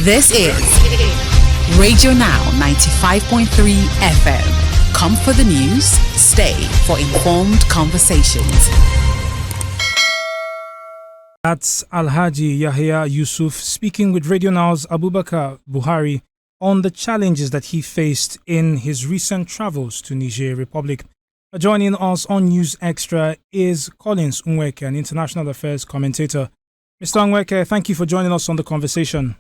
This is Radio Now 95.3 FM. Come for the news, stay for informed conversations. That's Alhaji Yahya Yusuf speaking with Radio Now's Abubakar Buhari on the challenges that he faced in his recent travels to Niger Republic. Joining us on News Extra is Collins Nweke, an international affairs commentator. Mr. Nweke, thank you for joining us on the conversation.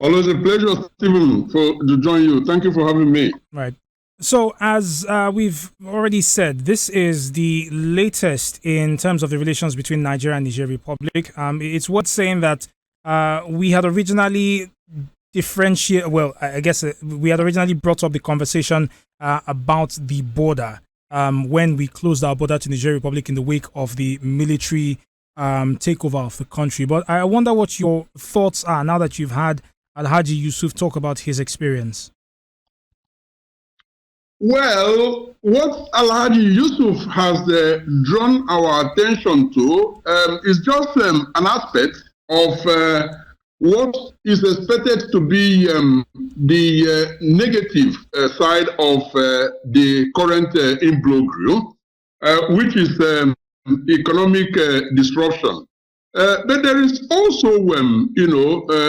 Always a pleasure, Stephen, to join you. Thank you for having me. Right. So, as we've already said, this is the latest in terms of the relations between Nigeria and Niger Republic. It's worth saying that we had originally we had originally brought up the conversation about the border when we closed our border to Niger Republic in the wake of the military takeover of the country. But I wonder what your thoughts are now that you've had Alhaji Yusuf talk about his experience. Well, what Alhaji Yusuf has drawn our attention to is just an aspect of what is expected to be the negative side of the current imbroglio, which is economic disruption. But there is also,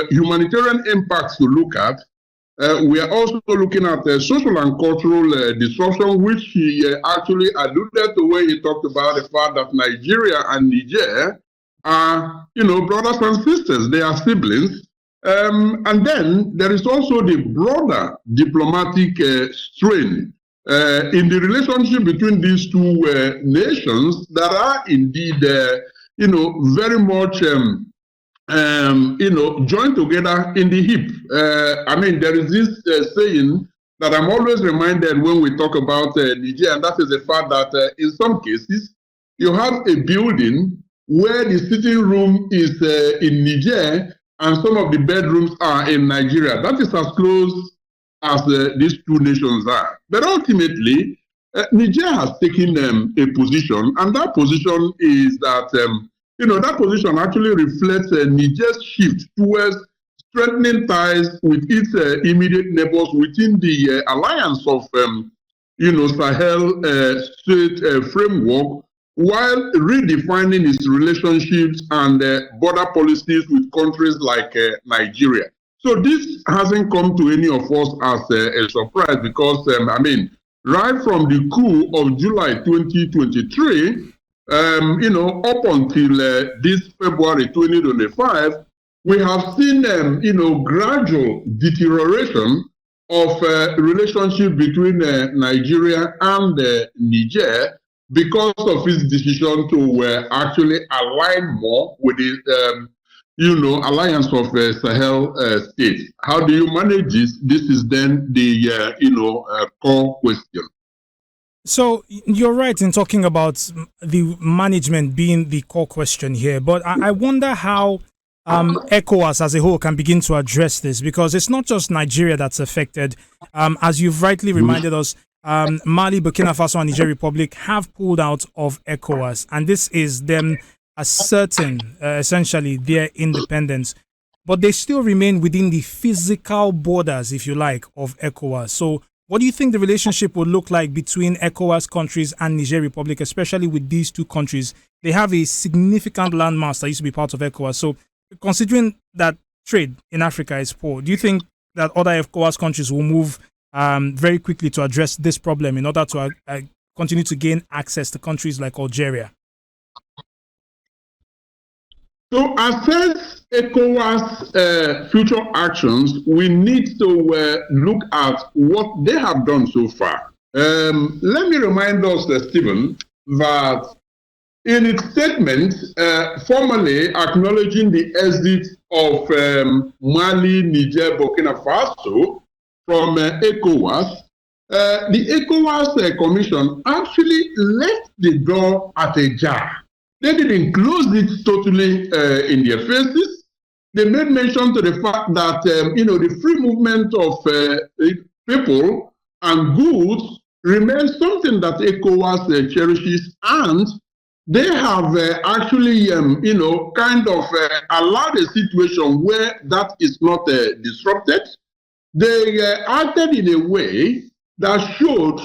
humanitarian impacts to look at. We are also looking at social and cultural disruption, which he actually alluded to when he talked about the fact that Nigeria and Niger are, brothers and sisters. They are siblings. And then there is also the broader diplomatic strain in the relationship between these two nations that are indeed, very much joined together in the hip. There is this saying that I'm always reminded when we talk about Niger, and that is the fact that in some cases, you have a building where the sitting room is in Niger and some of the bedrooms are in Nigeria. That is as close as these two nations are. But ultimately, Niger has taken a position, and that position is that that position actually reflects Niger's shift towards strengthening ties with its immediate neighbors within the alliance of, Sahel state framework, while redefining its relationships and border policies with countries like Nigeria. So this hasn't come to any of us as a surprise because, right from the coup of July 2023, up until this February 2025, we have seen, gradual deterioration of relationship between Nigeria and Niger because of its decision to actually align more with the, alliance of Sahel states. How do you manage this? This is then the, core question. So you're right in talking about the management being the core question here, but I wonder how ECOWAS as a whole can begin to address this, because it's not just Nigeria that's affected. As you've rightly reminded us, Mali, Burkina Faso and Niger Republic have pulled out of ECOWAS, and this is them asserting essentially their independence, but they still remain within the physical borders, if you like, of ECOWAS. So what do you think the relationship will look like between ECOWAS countries and Niger Republic, especially with these two countries? They have a significant landmass that used to be part of ECOWAS. So considering that trade in Africa is poor, do you think that other ECOWAS countries will move very quickly to address this problem in order to continue to gain access to countries like Algeria? To assess ECOWAS future actions, we need to look at what they have done so far. Let me remind us, Stephen, that in its statement, formally acknowledging the exit of Mali, Niger, Burkina Faso from ECOWAS, the ECOWAS Commission actually left the door ajar. They didn't close it totally in their faces. They made mention to the fact that, the free movement of people and goods remains something that ECOWAS cherishes, and they have actually, kind of allowed a situation where that is not disrupted. They acted in a way that showed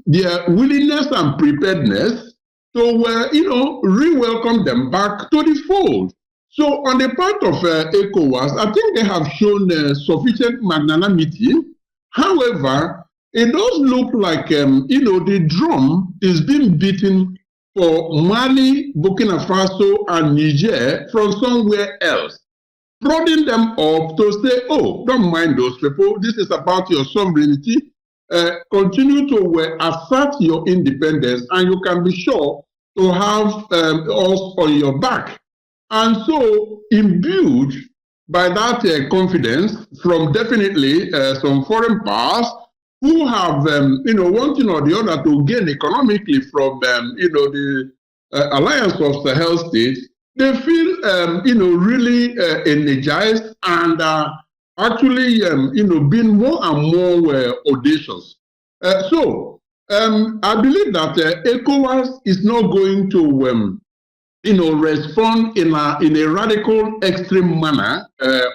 their willingness and preparedness to, re-welcome them back to the fold. So on the part of ECOWAS, I think they have shown sufficient magnanimity. However, it does look like, the drum is being beaten for Mali, Burkina Faso, and Niger from somewhere else, prodding them up to say, oh, don't mind those people. This is about your sovereignty. Continue to assert your independence, and you can be sure to have us on your back. And so, imbued by that confidence from definitely some foreign powers who have, one thing or the other to gain economically from, the alliance of Sahel states, they feel, really energized and actually, being more and more audacious. So, I believe that ECOWAS is not going to, respond in a radical, extreme manner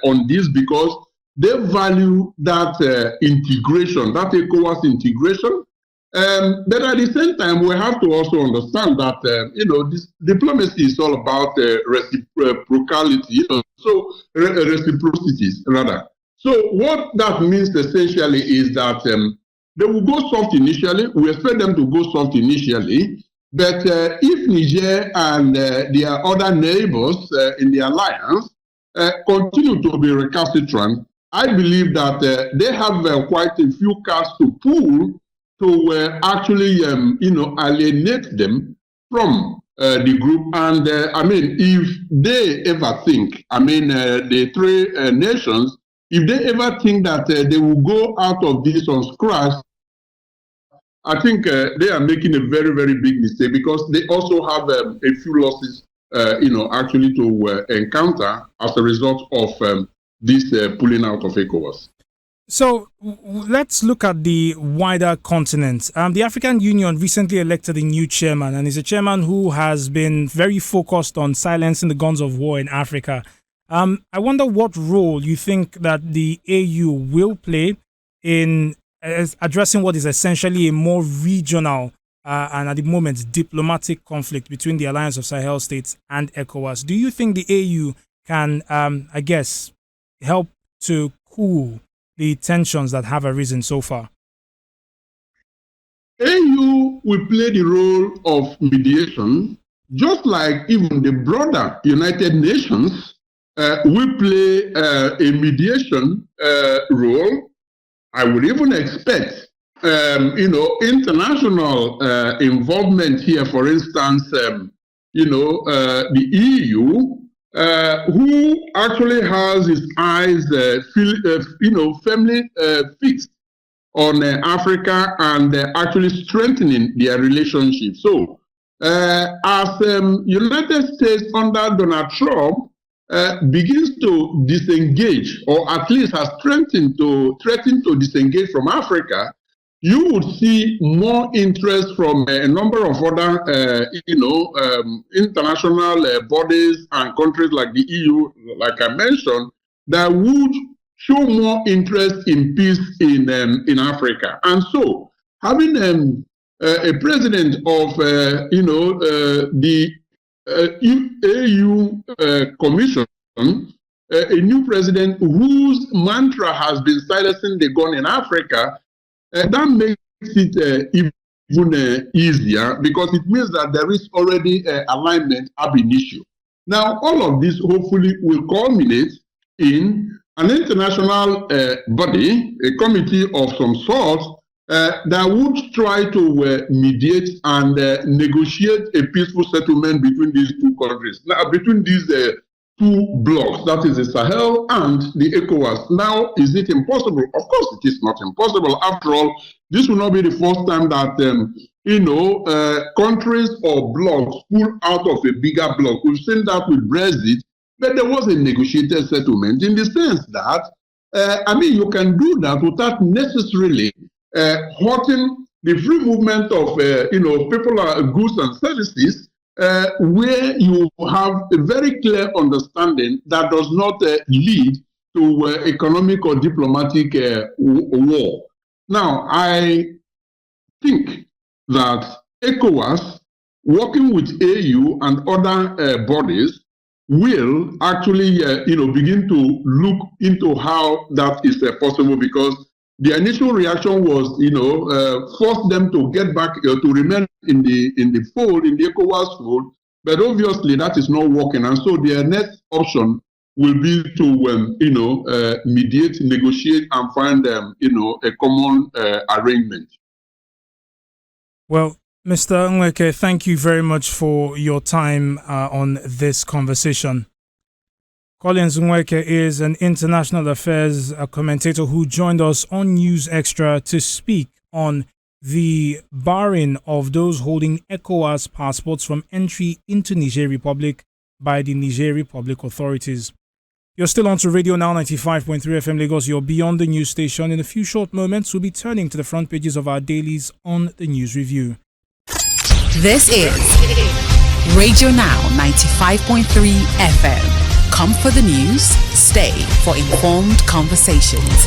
on this, because they value that integration, that ECOWAS integration. But at the same time, we have to also understand that, this diplomacy is all about reciprocality, reciprocities, rather. So what that means essentially is that they will go soft initially. We expect them to go soft initially. But if Niger and their other neighbors in the alliance continue to be recalcitrant, I believe that they have quite a few cards to pull to actually, alienate them from the group. And if they ever think, the three nations, if they ever think that they will go out of this on scratch, I think they are making a very, very big mistake, because they also have a few losses, actually to encounter as a result of this pulling out of ECOWAS. So let's look at the wider continent. The African Union recently elected a new chairman, and he's a chairman who has been very focused on silencing the guns of war in Africa. I wonder what role you think that the AU will play in addressing what is essentially a more regional and at the moment diplomatic conflict between the Alliance of Sahel States and ECOWAS. Do you think the AU can, help to cool the tensions that have arisen so far? AU will play the role of mediation, just like even the broader United Nations will play a mediation role. I would even expect, international involvement here. For instance, the EU, who actually has its eyes, firmly fixed on Africa and actually strengthening their relationship. So, as United States under Donald Trump begins to disengage, or at least has threatened to disengage from Africa, you would see more interest from a number of other, international bodies and countries like the EU, like I mentioned, that would show more interest in peace in Africa. And so, having a president of, the AU Commission, a new president whose mantra has been silencing the gun in Africa, that makes it even easier, because it means that there is already alignment ab initio. Now, all of this hopefully will culminate in an international body, a committee of some sort, that would try to mediate and negotiate a peaceful settlement between these two countries. Now, between these two blocks, that is the Sahel and the ECOWAS. Now, is it impossible? Of course, it is not impossible. After all, this will not be the first time that, countries or blocks pull out of a bigger bloc. We've seen that with Brexit, but there was a negotiated settlement in the sense that, you can do that without necessarily hurting the free movement of, people, goods and services where you have a very clear understanding that does not lead to economic or diplomatic war. Now, I think that ECOWAS, working with AU and other bodies, will actually, begin to look into how that is possible, because the initial reaction was, force them to get back to remain in the fold, in the ECOWAS fold. But obviously that is not working, and so their next option will be to, mediate, negotiate, and find, a common arrangement. Well, Mr. Nweke, thank you very much for your time on this conversation. Collins Nweke is an international affairs commentator who joined us on News Extra to speak on the barring of those holding ECOWAS passports from entry into Niger Republic by the Niger Republic authorities. You're still on to Radio Now 95.3 FM Lagos, your Beyond the News station. In a few short moments, we'll be turning to the front pages of our dailies on the News Review. This is Radio Now 95.3 FM. Come for the news, stay for informed conversations.